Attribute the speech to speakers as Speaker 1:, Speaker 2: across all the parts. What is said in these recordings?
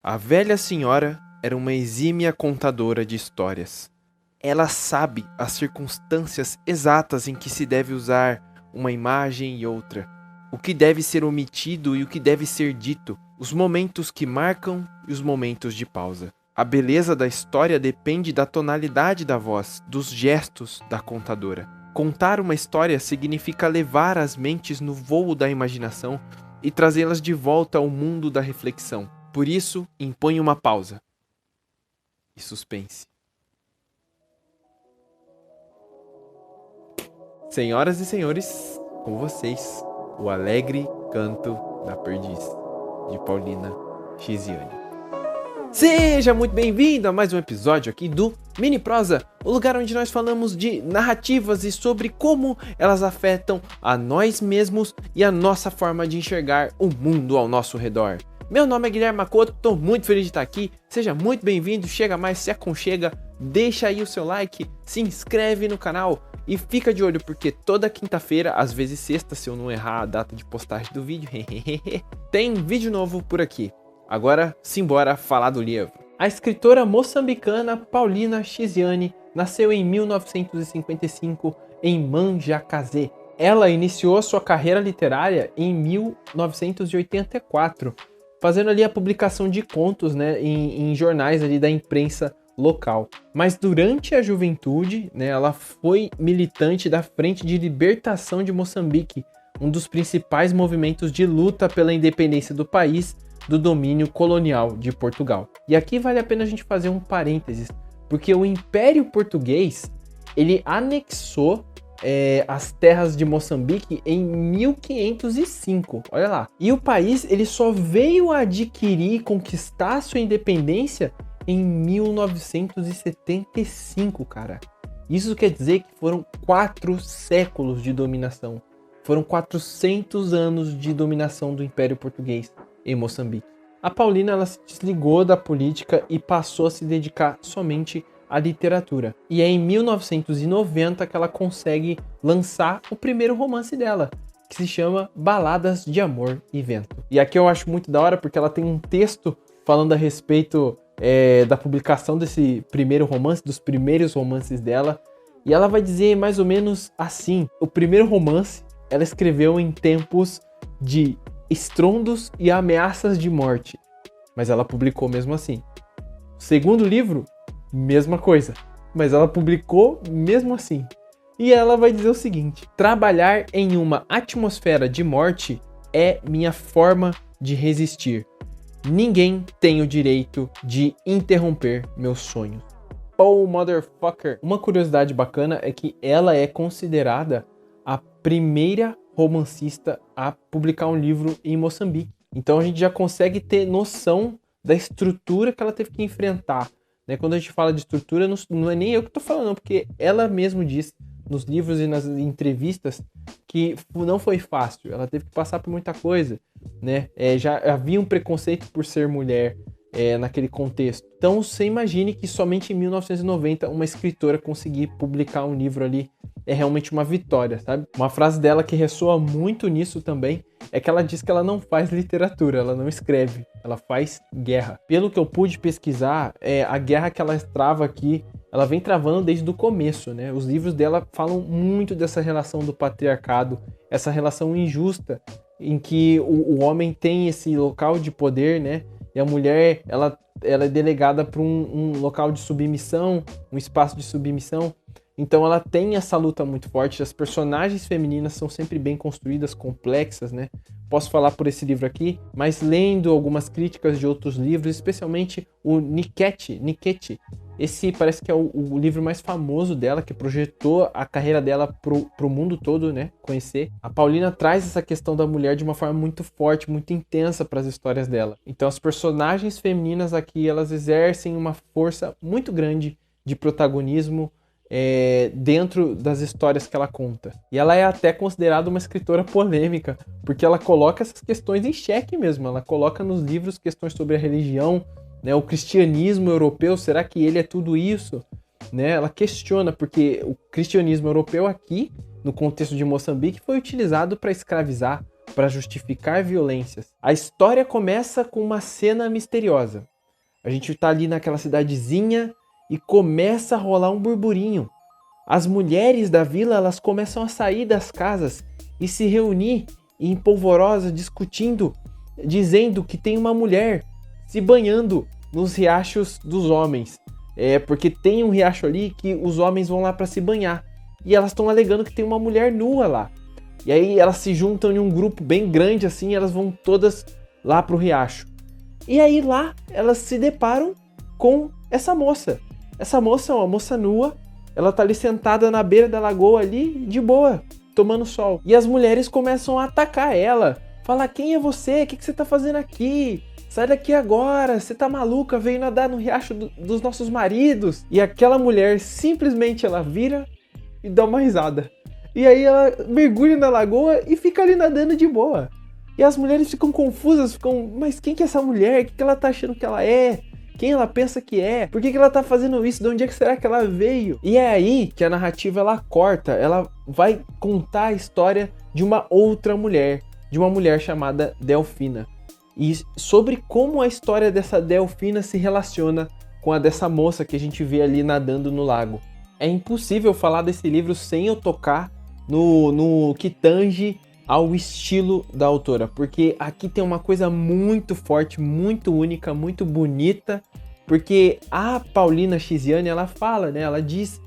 Speaker 1: A velha senhora era uma exímia contadora de histórias. Ela sabe as circunstâncias exatas em que se deve usar uma imagem e outra, o que deve ser omitido e o que deve ser dito, os momentos que marcam e os momentos de pausa. A beleza da história depende da tonalidade da voz, dos gestos da contadora. Contar uma história significa levar as mentes no voo da imaginação e trazê-las de volta ao mundo da reflexão. Por isso, impõe uma pausa e suspense. Senhoras e senhores, com vocês, o Alegre Canto da Perdiz, de Paulina Chiziane. Seja muito bem-vindo a mais um episódio aqui do Mini Prosa, o lugar onde nós falamos de narrativas e sobre como elas afetam a nós mesmos e a nossa forma de enxergar o mundo ao nosso redor. Meu nome é Guilherme Makoto, estou muito feliz de estar aqui, seja muito bem-vindo, chega mais, se aconchega, deixa aí o seu like, se inscreve no canal e fica de olho porque toda quinta-feira, às vezes sexta, se eu não errar a data de postagem do vídeo, tem vídeo novo por aqui. Agora, simbora falar do livro. A escritora moçambicana Paulina Chiziane nasceu em 1955 em Manjacazê. Ela iniciou sua carreira literária em 1984, fazendo ali a publicação de contos, né, em jornais ali da imprensa local. Mas durante a juventude, né, ela foi militante da Frente de Libertação de Moçambique, um dos principais movimentos de luta pela independência do país do domínio colonial de Portugal. E aqui vale a pena a gente fazer um parênteses, porque o Império Português, ele anexou as terras de Moçambique em 1505, olha lá. E o país, ele só veio adquirir e conquistar sua independência em 1975, cara. Isso quer dizer que foram 4 séculos de dominação. Foram 400 anos de dominação do Império Português em Moçambique. A Paulina, ela se desligou da política e passou a se dedicar somente à literatura. E é em 1990 que ela consegue lançar o primeiro romance dela, que se chama Baladas de Amor e Vento. E aqui eu acho muito da hora porque ela tem um texto falando a respeito da publicação desse primeiro romance, dos primeiros romances dela. E ela vai dizer mais ou menos assim: o primeiro romance ela escreveu em tempos de estrondos e ameaças de morte, mas ela publicou mesmo assim. O segundo livro, mesma coisa, mas ela publicou mesmo assim. E ela vai dizer o seguinte: trabalhar em uma atmosfera de morte é minha forma de resistir. Ninguém tem o direito de interromper meus sonhos. Oh, motherfucker! Uma curiosidade bacana é que ela é considerada a primeira romancista a publicar um livro em Moçambique. Então a gente já consegue ter noção da estrutura que ela teve que enfrentar, né? Quando a gente fala de estrutura, não é nem eu que estou falando, porque ela mesma diz nos livros e nas entrevistas que não foi fácil. Ela teve que passar por muita coisa, né? Já havia um preconceito por ser mulher naquele contexto. Então você imagine que somente em 1990 uma escritora conseguir publicar um livro ali é realmente uma vitória, sabe? Uma frase dela que ressoa muito nisso também é que ela diz que ela não faz literatura, ela não escreve, ela faz guerra. Pelo que eu pude pesquisar, a guerra que ela trava aqui, ela vem travando desde o começo, né? Os livros dela falam muito dessa relação do patriarcado, essa relação injusta em que o homem tem esse local de poder, né? E a mulher, ela é delegada para um local de submissão, um espaço de submissão. Então ela tem essa luta muito forte, as personagens femininas são sempre bem construídas, complexas, né? Posso falar por esse livro aqui, mas lendo algumas críticas de outros livros, especialmente o Nikete, esse parece que é o livro mais famoso dela, que projetou a carreira dela pro mundo todo, né? Conhecer. A Paulina traz essa questão da mulher de uma forma muito forte, muito intensa para as histórias dela. Então as personagens femininas aqui, elas exercem uma força muito grande de protagonismo, dentro das histórias que ela conta. E ela é até considerada uma escritora polêmica, porque ela coloca essas questões em xeque mesmo. Ela coloca nos livros questões sobre a religião, né, o cristianismo europeu, será que ele é tudo isso? Né? Ela questiona, porque o cristianismo europeu aqui, no contexto de Moçambique, foi utilizado para escravizar para justificar violências. A história começa com uma cena misteriosa. A gente tá ali naquela cidadezinha e começa a rolar um burburinho. As mulheres da vila, elas começam a sair das casas e se reunir em polvorosa, discutindo, dizendo que tem uma mulher se banhando nos riachos dos homens. Porque tem um riacho ali que os homens vão lá para se banhar. E elas estão alegando que tem uma mulher nua lá. E aí elas se juntam em um grupo bem grande assim, e elas vão todas lá pro riacho. E aí lá elas se deparam com essa moça. Essa moça é uma moça nua, ela tá ali sentada na beira da lagoa ali, de boa, tomando sol. E as mulheres começam a atacar ela. Falar, quem é você? O que você tá fazendo aqui? Sai daqui agora, você tá maluca, veio nadar no riacho dos nossos maridos. E aquela mulher, simplesmente ela vira e dá uma risada. E aí ela mergulha na lagoa e fica ali nadando de boa. E as mulheres ficam confusas, mas quem que é essa mulher? O que ela tá achando que ela é? Quem ela pensa que é? Por que ela tá fazendo isso? De onde é que será que ela veio? E é aí que a narrativa ela corta, ela vai contar a história de uma outra mulher, de uma mulher chamada Delfina. E sobre como a história dessa Delfina se relaciona com a dessa moça que a gente vê ali nadando no lago. É impossível falar desse livro sem eu tocar no que tange ao estilo da autora, porque aqui tem uma coisa muito forte, muito única, muito bonita, porque a Paulina Chiziane, ela fala, né, ela diz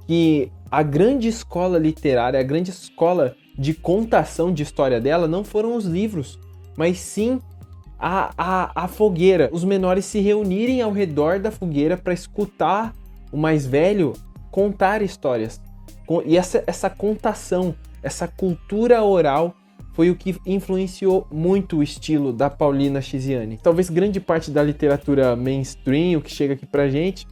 Speaker 1: que a grande escola literária, a grande escola de contação de história dela não foram os livros, mas sim a fogueira, os menores se reunirem ao redor da fogueira para escutar o mais velho contar histórias. E essa contação, essa cultura oral foi o que influenciou muito o estilo da Paulina Chiziane. Talvez grande parte da literatura mainstream, o que chega aqui pra gente,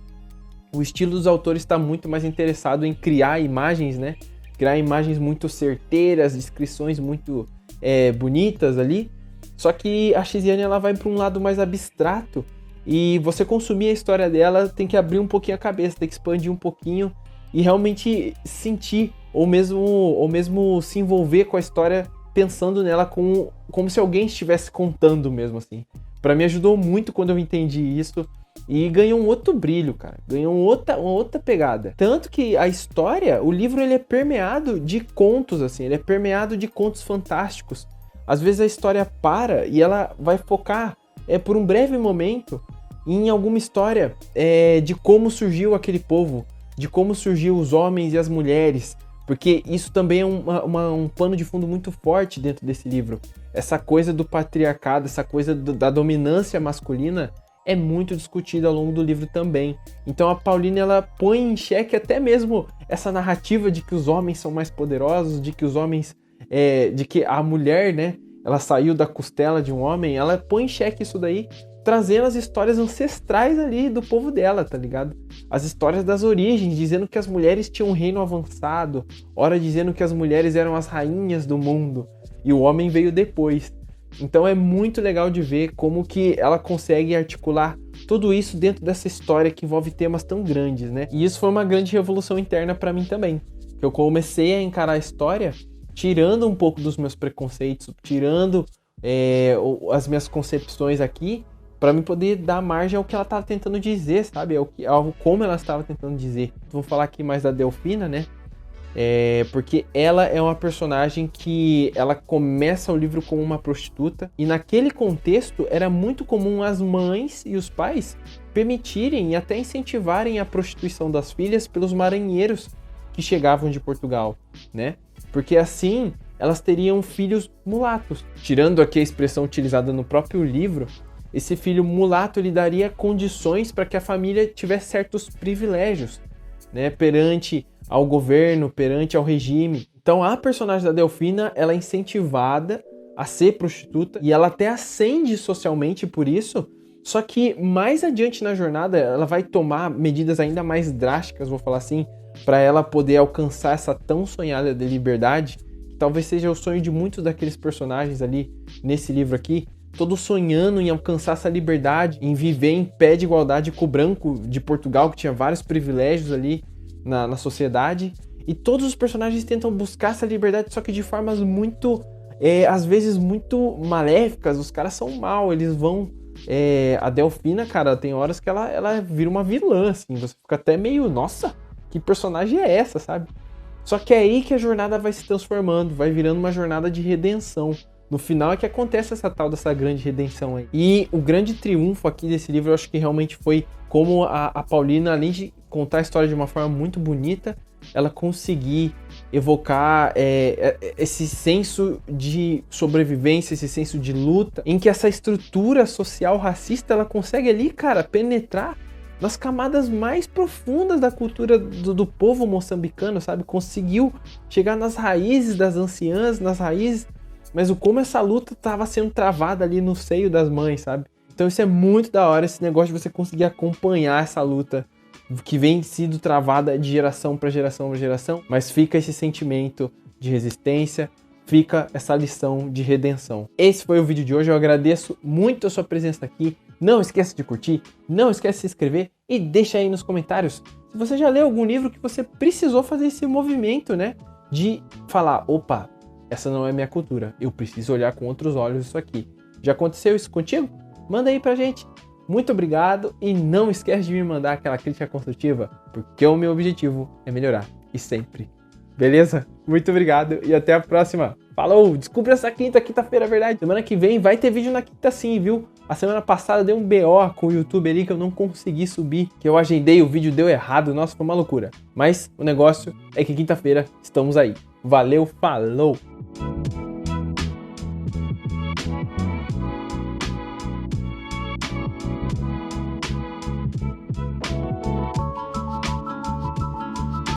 Speaker 1: o estilo dos autores está muito mais interessado em criar imagens, né? Criar imagens muito certeiras, descrições muito bonitas ali. Só que a Chiziane ela vai para um lado mais abstrato e você consumir a história dela tem que abrir um pouquinho a cabeça, tem que expandir um pouquinho e realmente sentir ou mesmo se envolver com a história pensando nela como se alguém estivesse contando mesmo assim. Pra mim ajudou muito quando eu entendi isso e ganhou um outro brilho, cara. Ganhou uma outra pegada. Tanto que a história, o livro ele é permeado de contos assim, ele é permeado de contos fantásticos. Às vezes a história para e ela vai focar por um breve momento em alguma história de como surgiu aquele povo, de como surgiu os homens e as mulheres, porque isso também é um pano de fundo muito forte dentro desse livro. Essa coisa do patriarcado, essa coisa da dominância masculina é muito discutida ao longo do livro também. Então a Paulina ela põe em xeque até mesmo essa narrativa de que os homens são mais poderosos, de que os homens, de que a mulher, né, ela saiu da costela de um homem, ela põe em xeque isso daí, trazendo as histórias ancestrais ali do povo dela, tá ligado? As histórias das origens, dizendo que as mulheres tinham um reino avançado, ora dizendo que as mulheres eram as rainhas do mundo e o homem veio depois. Então é muito legal de ver como que ela consegue articular tudo isso dentro dessa história que envolve temas tão grandes, né? E isso foi uma grande revolução interna pra mim também. Eu comecei a encarar a história tirando um pouco dos meus preconceitos, tirando as minhas concepções aqui, para mim poder dar margem ao que ela estava tentando dizer, sabe? Como ela estava tentando dizer. Vou falar aqui mais da Delfina, né? Porque ela é uma personagem que ela começa o livro como uma prostituta e naquele contexto era muito comum as mães e os pais permitirem e até incentivarem a prostituição das filhas pelos marinheiros que chegavam de Portugal, né? Porque assim elas teriam filhos mulatos. Tirando aqui a expressão utilizada no próprio livro, esse filho mulato lhe daria condições para que a família tivesse certos privilégios, né, perante ao governo, perante ao regime. Então a personagem da Delfina, ela é incentivada a ser prostituta e ela até ascende socialmente por isso, só que mais adiante na jornada ela vai tomar medidas ainda mais drásticas, vou falar assim, para ela poder alcançar essa tão sonhada de liberdade, que talvez seja o sonho de muitos daqueles personagens ali nesse livro aqui, todos sonhando em alcançar essa liberdade, em viver em pé de igualdade com o branco de Portugal, que tinha vários privilégios ali na sociedade. E todos os personagens tentam buscar essa liberdade, só que de formas muito às vezes muito maléficas, os caras são mal, eles vão... a Delfina, cara, tem horas que ela vira uma vilã, assim, você fica até meio, nossa, que personagem é essa, sabe? Só que é aí que a jornada vai se transformando, vai virando uma jornada de redenção. No final é que acontece essa tal dessa grande redenção aí. E o grande triunfo aqui desse livro, eu acho que realmente foi como a Paulina, além de contar a história de uma forma muito bonita, ela conseguir evocar esse senso de sobrevivência, esse senso de luta, em que essa estrutura social racista, ela consegue ali, cara, penetrar nas camadas mais profundas da cultura do povo moçambicano, sabe? Conseguiu chegar nas raízes das anciãs, nas raízes, mas como essa luta estava sendo travada ali no seio das mães, sabe? Então isso é muito da hora, esse negócio de você conseguir acompanhar essa luta que vem sido travada de geração para geração para geração, mas fica esse sentimento de resistência, fica essa lição de redenção. Esse foi o vídeo de hoje, eu agradeço muito a sua presença aqui. Não esqueça de curtir, não esqueça de se inscrever e deixa aí nos comentários se você já leu algum livro que você precisou fazer esse movimento, né? De falar, opa, essa não é minha cultura, eu preciso olhar com outros olhos isso aqui. Já aconteceu isso contigo? Manda aí pra gente. Muito obrigado e não esquece de me mandar aquela crítica construtiva, porque o meu objetivo é melhorar, e sempre. Beleza? Muito obrigado e até a próxima. Falou! Descubra essa quinta-feira, é verdade. Semana que vem vai ter vídeo na quinta sim, viu? A semana passada deu um BO com o YouTube ali que eu não consegui subir, que eu agendei, o vídeo deu errado, nossa, foi uma loucura. Mas o negócio é que quinta-feira estamos aí. Valeu, falou!